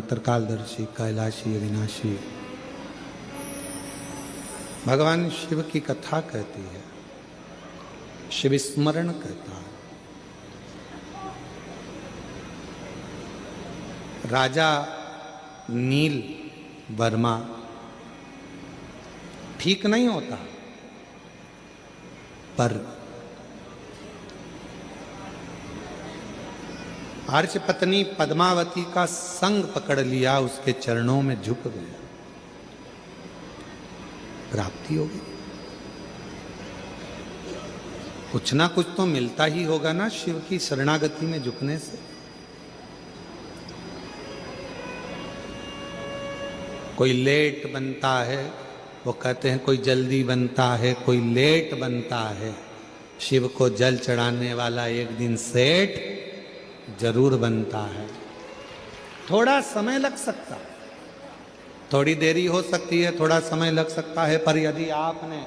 त्रिकालदर्शी कैलाशी अविनाशी भगवान शिव की कथा कहती है, शिव स्मरण कहता है। राजा नील वर्मा ठीक नहीं होता, पर अर्च पत्नी पद्मावती का संग पकड़ लिया, उसके चरणों में झुक गया, प्राप्ति हो गई। कुछ ना कुछ तो मिलता ही होगा ना शिव की शरणागति में झुकने से। कोई लेट बनता है, वो कहते हैं कोई जल्दी बनता है, कोई लेट बनता है। शिव को जल चढ़ाने वाला एक दिन सेठ जरूर बनता है। थोड़ा समय लग सकता है, थोड़ी देरी हो सकती है, थोड़ा समय लग सकता है, पर यदि आपने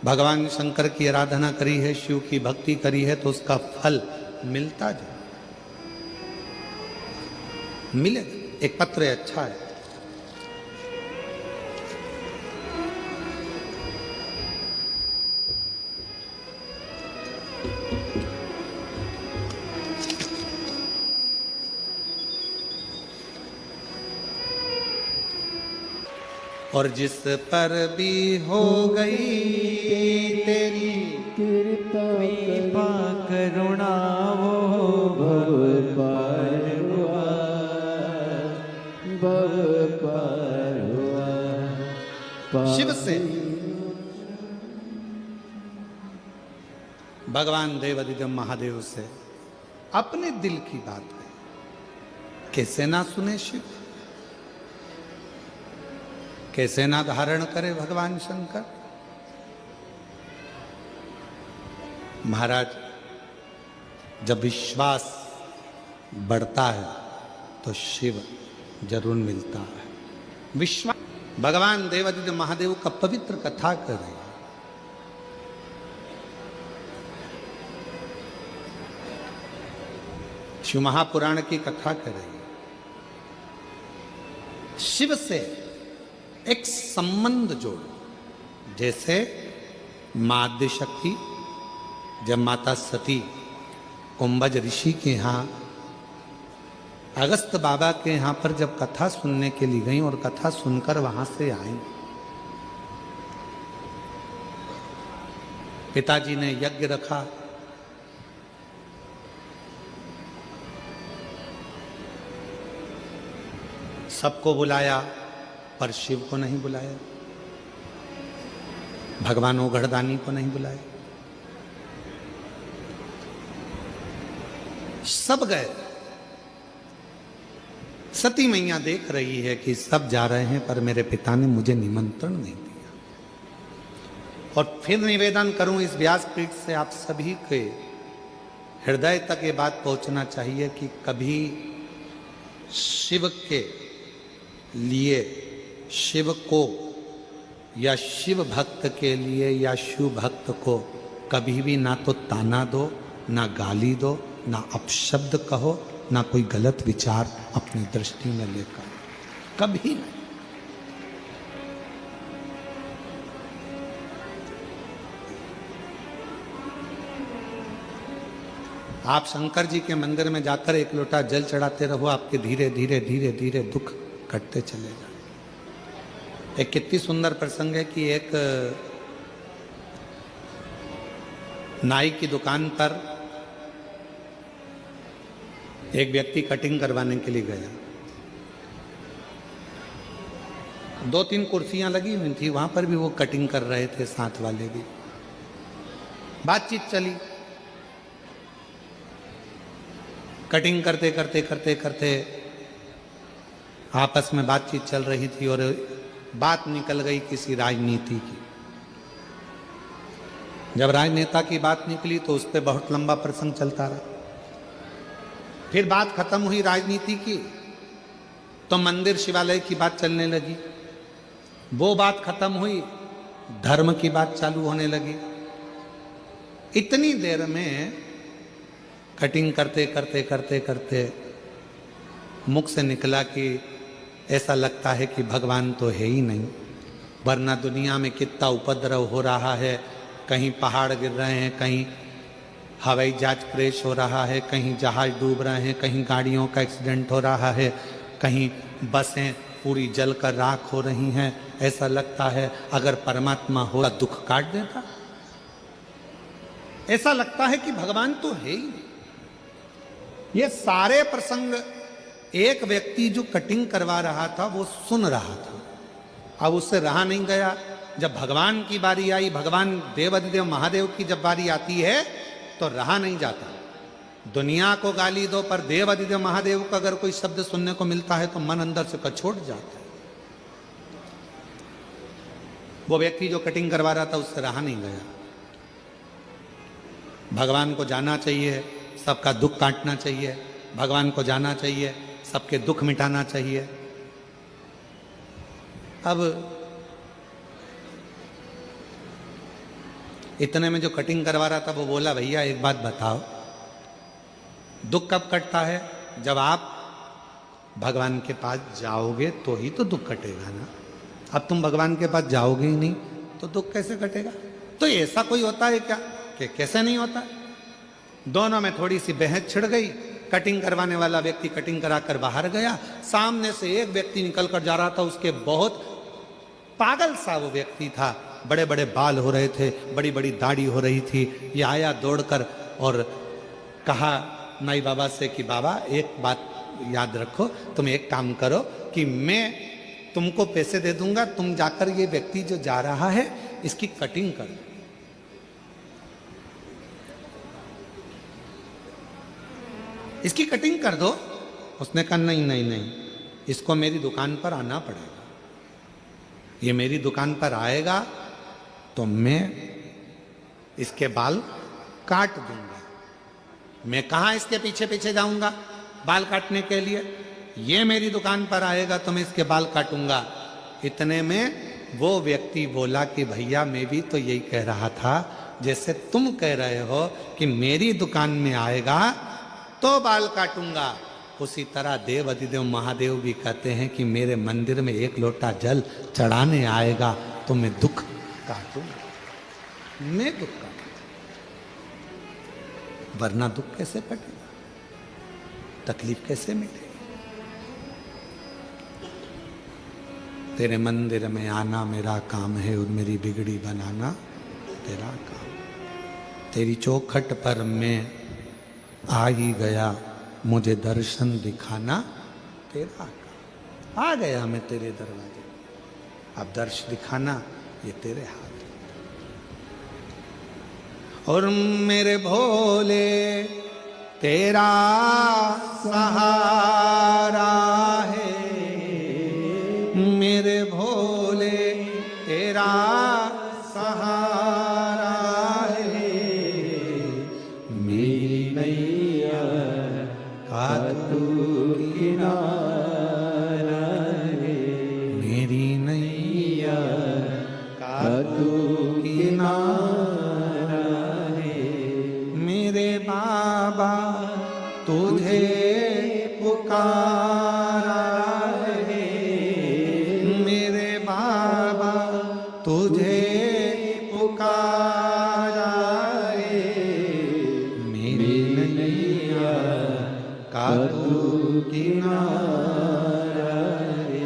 भगवान शंकर की आराधना करी है, शिव की भक्ति करी है, तो उसका फल मिलता जाए, मिलेगा। एक पत्र है, अच्छा है। और जिस पर भी हो गई तेरी कृपा करुणा वो भव पार हुआ, भव पार हुआ। शिव से भगवान देवादिदेव महादेव से अपने दिल की बात कही। कैसे ना सुने शिव, कैसे ना धारण करे भगवान शंकर। महाराज, जब विश्वास बढ़ता है तो शिव जरूर मिलता है। विश्वास भगवान देवादिदेव महादेव का पवित्र कथा कर रहे हैं। शिव महापुराण की कथा कर रही है। शिव से एक संबंध जोड़ो। जैसे मां आद्यशक्ति जब माता सती कुंभज ऋषि के यहाँ अगस्त बाबा के यहाँ पर जब कथा सुनने के लिए गई और कथा सुनकर वहां से आई, पिताजी ने यज्ञ रखा, सबको बुलाया, पर शिव को नहीं बुलाया, भगवान ओघड़दानी को नहीं बुलाया। सब गए। सती मैया देख रही है कि सब जा रहे हैं, पर मेरे पिता ने मुझे निमंत्रण नहीं दिया। और फिर निवेदन करूं इस व्यासपीठ से आप सभी के हृदय तक ये बात पहुंचना चाहिए कि कभी शिव के लिए, शिव को या शिव भक्त के लिए या शिव भक्त को कभी भी ना तो ताना दो, ना गाली दो, ना अपशब्द कहो, ना कोई गलत विचार अपनी दृष्टि में लेकर, कभी नहीं। आप शंकर जी के मंदिर में जाकर एक लोटा जल चढ़ाते रहो, आपके धीरे धीरे धीरे धीरे दुख कटते चले जाए। एक कितनी सुंदर प्रसंग है कि एक नाई की दुकान पर एक व्यक्ति कटिंग करवाने के लिए गया। 2-3 कुर्सियां लगी हुई थी, वहां पर भी वो कटिंग कर रहे थे, साथ वाले भी। बातचीत चली, कटिंग करते करते करते करते आपस में बातचीत चल रही थी और बात निकल गई किसी राजनीति की। जब राजनेता की बात निकली तो उस पर बहुत लंबा प्रसंग चलता रहा। फिर बात खत्म हुई राजनीति की, तो मंदिर शिवालय की बात चलने लगी। वो बात खत्म हुई, धर्म की बात चालू होने लगी। इतनी देर में कटिंग करते करते करते करते मुख से निकला कि ऐसा लगता है कि भगवान तो है ही नहीं, वरना दुनिया में कितना उपद्रव हो रहा है। कहीं पहाड़ गिर रहे हैं, कहीं हवाई जहाज क्रैश हो रहा है, कहीं जहाज डूब रहे हैं, कहीं गाड़ियों का एक्सीडेंट हो रहा है, कहीं बसें पूरी जलकर राख हो रही हैं। ऐसा लगता है अगर परमात्मा होता दुख काट देता। ऐसा लगता है कि भगवान तो है ही नहीं। ये सारे प्रसंग एक व्यक्ति जो कटिंग करवा रहा था वो सुन रहा था। अब उससे रहा नहीं गया। जब भगवान की बारी आई, भगवान देवाधिदेव महादेव की जब बारी आती है तो रहा नहीं जाता। दुनिया को गाली दो पर देवाधिदेव महादेव का अगर कोई शब्द सुनने को मिलता है तो मन अंदर से कछोट जाता है। वो व्यक्ति जो कटिंग करवा रहा था उससे रहा नहीं गया। भगवान को जाना चाहिए, सबका दुख काटना चाहिए, भगवान को जाना चाहिए, सबके दुख मिटाना चाहिए। अब इतने में जो कटिंग करवा रहा था वो बोला, भैया एक बात बताओ, दुख कब कटता है? जब आप भगवान के पास जाओगे तो ही तो दुख कटेगा ना। अब तुम भगवान के पास जाओगे ही नहीं तो दुख कैसे कटेगा? तो ऐसा कोई होता है क्या कि कैसे नहीं होता? दोनों में थोड़ी सी बहस छिड़ गई। कटिंग करवाने वाला व्यक्ति कटिंग कराकर बाहर गया। सामने से एक व्यक्ति निकल कर जा रहा था, उसके बहुत पागल सा वो व्यक्ति था, बड़े बड़े बाल हो रहे थे, बड़ी बड़ी दाढ़ी हो रही थी। ये आया दौड़कर और कहा नाई बाबा से कि बाबा एक बात याद रखो, तुम एक काम करो कि मैं तुमको पैसे दे दूंगा, तुम जाकर ये व्यक्ति जो जा रहा है इसकी कटिंग कर। इसकी कटिंग कर दो। उसने कहा नहीं नहीं नहीं, इसको मेरी दुकान पर आना पड़ेगा। ये मेरी दुकान पर आएगा तो मैं इसके बाल काट दूंगा। मैं कहाँ इसके पीछे पीछे जाऊंगा बाल काटने के लिए? ये मेरी दुकान पर आएगा तो मैं इसके बाल काटूंगा। इतने में वो व्यक्ति बोला कि भैया मैं भी तो यही कह रहा था, जैसे तुम कह रहे हो कि मेरी दुकान में आएगा तो बाल काटूंगा, उसी तरह देव अधिदेव महादेव भी कहते हैं कि मेरे मंदिर में एक लोटा जल चढ़ाने आएगा तो मैं दुख काटूंगा। मैं दुख काटूंगा, वरना दुख कैसे कटेगा? तकलीफ कैसे मिटेगी? तेरे मंदिर में आना मेरा काम है और मेरी बिगड़ी बनाना तेरा काम। तेरी चौखट पर मैं आ ही गया, मुझे दर्शन दिखाना तेरा काम। आ गया मैं तेरे दरवाजे, अब दर्श दिखाना ये तेरे हाथ। और मेरे भोले तेरा सहारा है, मेरे भोले तेरा सहारा है। मेरी नैया का तू किनारा है, मेरी नैया का तू किनारा है। मेरे बाबा तुझे पुकारा है, मेरे बाबा तुझे पुकारा है। मेरी नैया का तू किनारा है,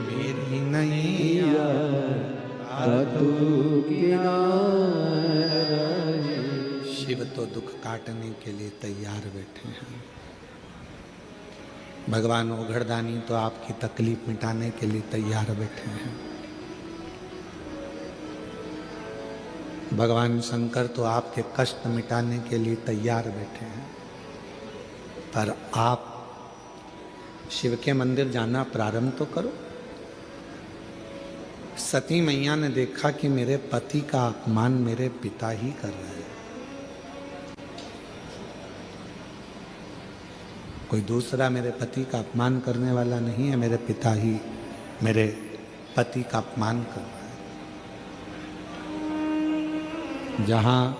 मेरी नैया का तू किनारा है। शिव तो दुख काटने के लिए तैयार बैठे हैं। भगवान ओघड़दानी तो आपकी तकलीफ मिटाने के लिए तैयार बैठे हैं। भगवान शंकर तो आपके कष्ट मिटाने के लिए तैयार बैठे हैं। पर आप शिव के मंदिर जाना प्रारंभ तो करो। सती मैया ने देखा कि मेरे पति का अपमान मेरे पिता ही कर रहे हैं, कोई दूसरा मेरे पति का अपमान करने वाला नहीं है, मेरे पिता ही मेरे पति का अपमान कर रहा है। जहां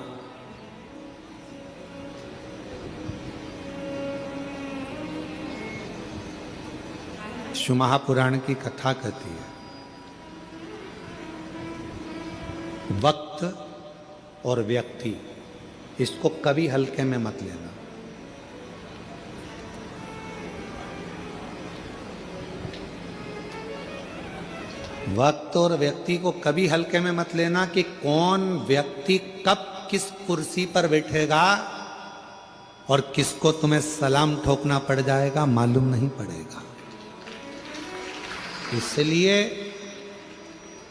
शिव महापुराण की कथा कहती है, वक्त और व्यक्ति इसको कभी हल्के में मत लेना। वक्त और व्यक्ति को कभी हल्के में मत लेना कि कौन व्यक्ति कब किस कुर्सी पर बैठेगा और किसको तुम्हें सलाम ठोकना पड़ जाएगा मालूम नहीं पड़ेगा। इसलिए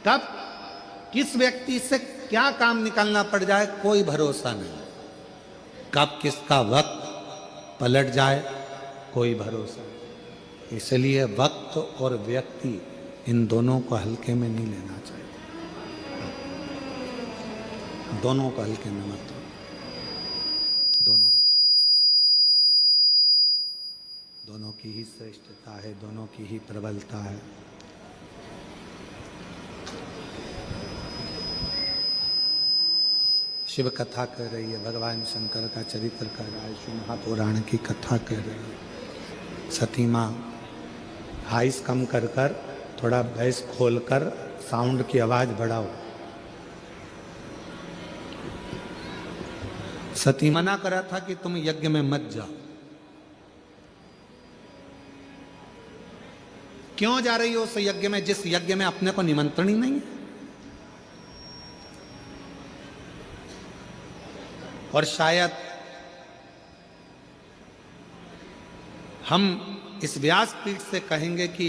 कब किस व्यक्ति से क्या काम निकालना पड़ जाए कोई भरोसा नहीं, कब किसका वक्त पलट जाए कोई भरोसा नहीं। इसलिए वक्त और व्यक्ति इन दोनों को हल्के में नहीं लेना चाहिए, दोनों को हल्के में मत लो। दोनों की ही श्रेष्ठता है, दोनों की ही प्रबलता है। शिव कथा कर रही है, भगवान शंकर का चरित्र कर रहा है, शिव महापुराण की कथा कर रही है। सती माँ हाइस कम कर कर थोड़ा बेस खोलकर साउंड की आवाज बढ़ाओ। सती मना करा था कि तुम यज्ञ में मत जाओ। क्यों जा रही हो उस यज्ञ में जिस यज्ञ में अपने को निमंत्रण ही नहीं है? और शायद हम इस व्यासपीठ से कहेंगे कि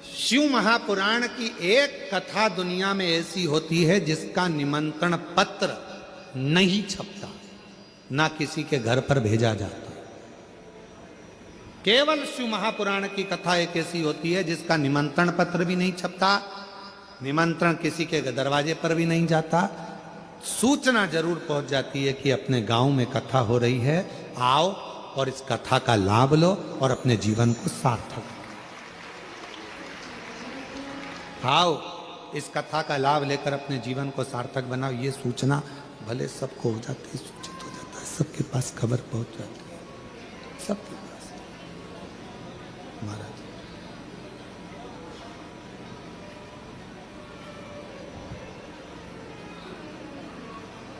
शिव महापुराण की एक कथा दुनिया में ऐसी होती है जिसका निमंत्रण पत्र नहीं छपता, ना किसी के घर पर भेजा जाता। केवल शिव महापुराण की कथा एक ऐसी होती है जिसका निमंत्रण पत्र भी नहीं छपता, निमंत्रण किसी के दरवाजे पर भी नहीं जाता। सूचना जरूर पहुंच जाती है कि अपने गांव में कथा हो रही है, आओ और इस कथा का लाभ लो और अपने जीवन को सार्थक करो। आओ इस कथा का लाभ लेकर अपने जीवन को सार्थक बनाओ। ये सूचना भले सबको हो जाती है, सूचित हो जाता है, सबके पास खबर पहुंच जाती है, सबके पास। महाराज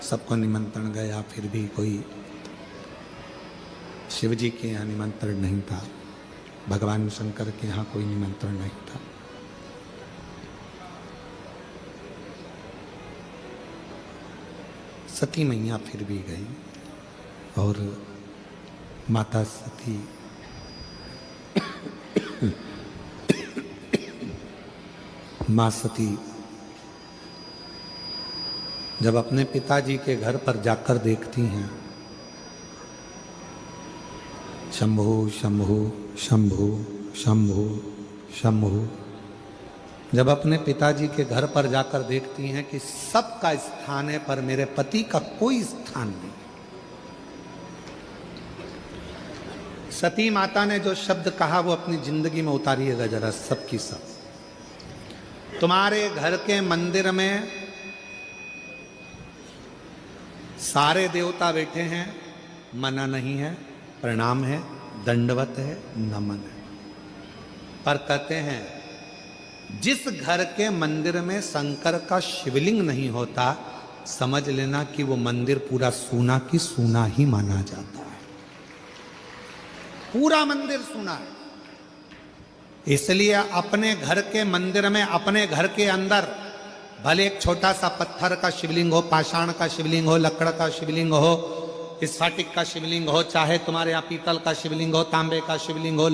सबको निमंत्रण गया, फिर भी कोई शिव जी के यहाँ निमंत्रण नहीं था, भगवान शंकर के यहाँ कोई निमंत्रण नहीं था। सती मैया फिर भी गई और माता सती माँ सती जब अपने पिताजी के घर पर जाकर देखती हैं, शंभु शंभु शंभु शंभु शंभु, जब अपने पिताजी के घर पर जाकर देखती हैं कि सबका स्थान है पर मेरे पति का कोई स्थान नहीं। सती माता ने जो शब्द कहा वो अपनी जिंदगी में उतारिएगा जरा, सबकी सब। तुम्हारे घर के मंदिर में सारे देवता बैठे हैं, मना नहीं है, प्रणाम है, दंडवत है, नमन है, पर कहते हैं जिस घर के मंदिर में शंकर का शिवलिंग नहीं होता, समझ लेना कि वो मंदिर पूरा सूना की सूना ही माना जाता है। पूरा मंदिर सूना है। इसलिए अपने घर के मंदिर में, अपने घर के अंदर भले एक छोटा सा पत्थर का शिवलिंग हो, पाषाण का शिवलिंग हो, लकड़ का शिवलिंग हो, स्फटिक का शिवलिंग हो, चाहे तुम्हारे यहाँ पीतल का शिवलिंग हो, तांबे का शिवलिंग हो,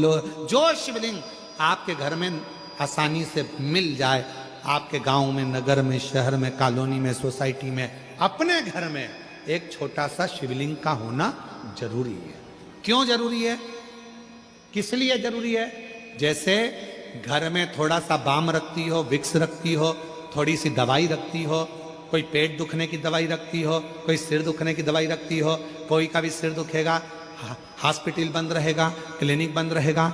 जो शिवलिंग आपके घर में आसानी से मिल जाए, आपके गांव में, नगर में, शहर में, कॉलोनी में, सोसाइटी में, अपने घर में एक छोटा सा शिवलिंग का होना जरूरी है। क्यों जरूरी है? किस लिए जरूरी है? जैसे घर में थोड़ा सा बाम रखती हो, विक्स रखती हो, थोड़ी सी दवाई रखती हो, कोई पेट दुखने की दवाई रखती हो, कोई सिर दुखने की दवाई रखती हो, कोई का भी सिर दुखेगा, हॉस्पिटल बंद रहेगा, क्लिनिक बंद रहेगा,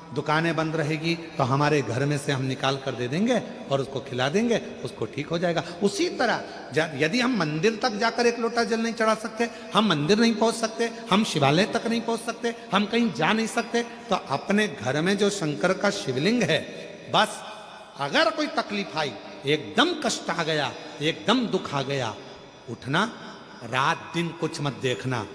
दुकानें बंद रहेगी तो हमारे घर में से हम निकाल कर दे देंगे और उसको खिला देंगे, उसको ठीक हो जाएगा। उसी तरह यदि हम मंदिर तक जाकर एक लोटा जल नहीं चढ़ा सकते, हम मंदिर नहीं पहुंच सकते, हम शिवालय तक नहीं पहुंच सकते, हम कहीं जा नहीं सकते, तो अपने घर में जो शंकर का शिवलिंग है, बस अगर कोई तकलीफ आई, एकदम कष्ट आ गया, एकदम दुख आ गया, उठना, रात दिन कुछ मत देखना,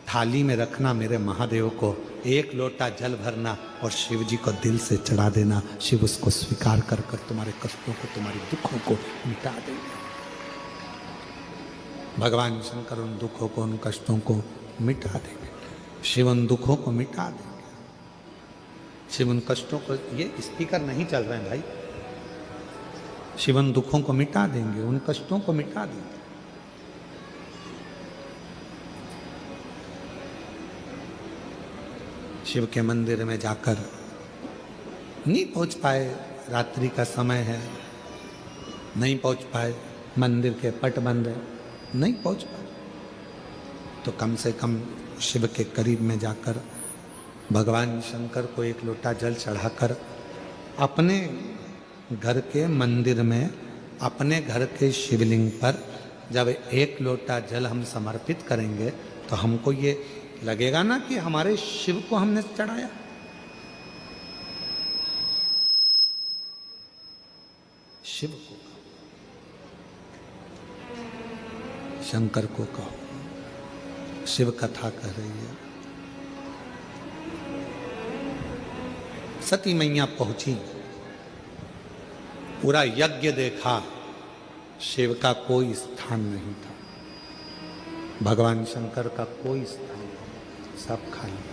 थाली में रखना मेरे महादेव को, एक लोटा जल भरना और शिव जी को दिल से चढ़ा देना। शिव उसको स्वीकार कर कर तुम्हारे कष्टों को, तुम्हारे दुखों को मिटा देंगे। भगवान शंकर उन दुखों को, उन कष्टों को मिटा देंगे। शिव उन दुखों को मिटा देंगे। शिव उन कष्टों को, ये स्पीकर नहीं चल रहे हैं भाई, शिव उन दुखों को मिटा देंगे, उन कष्टों को मिटा देंगे। शिव के मंदिर में जाकर नहीं पहुंच पाए, रात्रि का समय है, नहीं पहुंच पाए, मंदिर के पट बंद है, नहीं पहुंच पाए, तो कम से कम शिव के करीब में जाकर भगवान शंकर को एक लोटा जल चढ़ाकर अपने घर के मंदिर में, अपने घर के शिवलिंग पर जब एक लोटा जल हम समर्पित करेंगे तो हमको ये लगेगा ना कि हमारे शिव को हमने चढ़ाया। शिव को कहो, शंकर को कहो, शिव कथा कह रही है। सती मैया पहुंची, पूरा यज्ञ देखा, शिव का कोई स्थान नहीं था, भगवान शंकर का कोई स्थान नहीं, सब खाली।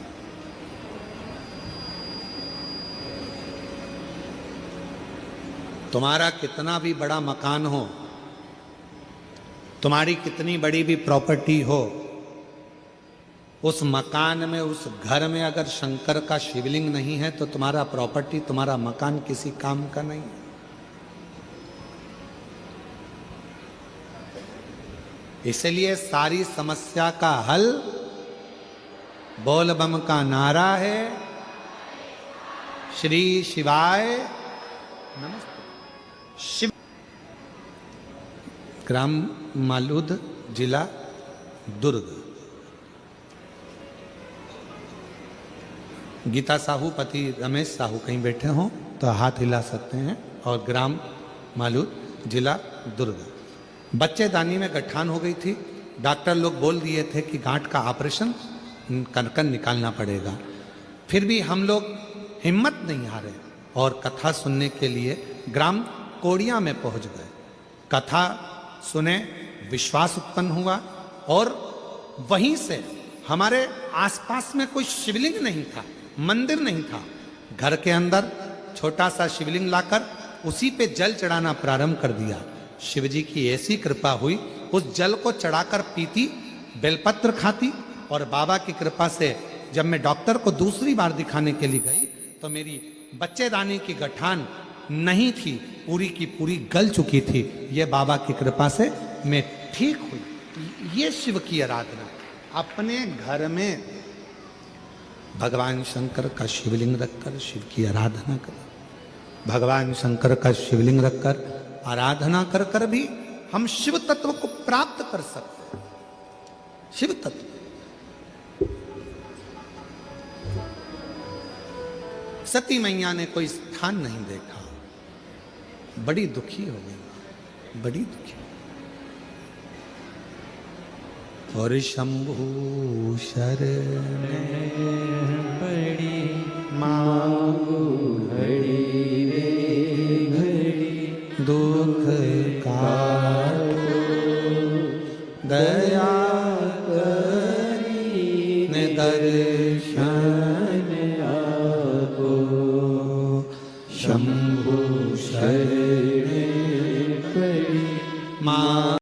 तुम्हारा कितना भी बड़ा मकान हो, तुम्हारी कितनी बड़ी भी प्रॉपर्टी हो, उस मकान में, उस घर में अगर शंकर का शिवलिंग नहीं है तो तुम्हारा प्रॉपर्टी, तुम्हारा मकान किसी काम का नहीं है। इसलिए सारी समस्या का हल बोल बम का नारा है, श्री शिवाय नमस्ते। शिव, ग्राम मालूद, जिला दुर्ग। गीता साहू पति रमेश साहू कहीं बैठे हों तो हाथ हिला सकते हैं। और ग्राम मालूद, जिला दुर्ग। बच्चेदानी में गठान हो गई थी, डॉक्टर लोग बोल दिए थे कि गांठ का ऑपरेशन कर निकालना पड़ेगा। फिर भी हम लोग हिम्मत नहीं हारे और कथा सुनने के लिए ग्राम कोड़िया में पहुंच गए। कथा सुने, विश्वास उत्पन्न हुआ और वहीं से हमारे आसपास में कोई शिवलिंग नहीं था, मंदिर नहीं था, घर के अंदर छोटा सा शिवलिंग लाकर उसी पे जल चढ़ाना प्रारंभ कर दिया। शिव जी की ऐसी कृपा हुई, उस जल को चढ़ाकर पीती, बेलपत्र खाती, और बाबा की कृपा से जब मैं डॉक्टर को दूसरी बार दिखाने के लिए गई तो मेरी बच्चेदानी की गठान नहीं थी, पूरी की पूरी गल चुकी थी। ये बाबा की कृपा से मैं ठीक हुई। ये शिव की आराधना। अपने घर में भगवान शंकर का शिवलिंग रखकर शिव की आराधना करें। भगवान शंकर का शिवलिंग रखकर आराधना कर कर भी हम शिव तत्व को प्राप्त कर सकते हैं। शिव तत्व, सती मैया ने कोई स्थान नहीं देखा, बड़ी दुखी हो गई, बड़ी दुखी। और शंभु शरण पड़ी मांगू घड़ी रे घड़ी, दुख काटो दया करी ने दर्शन आपो शंभु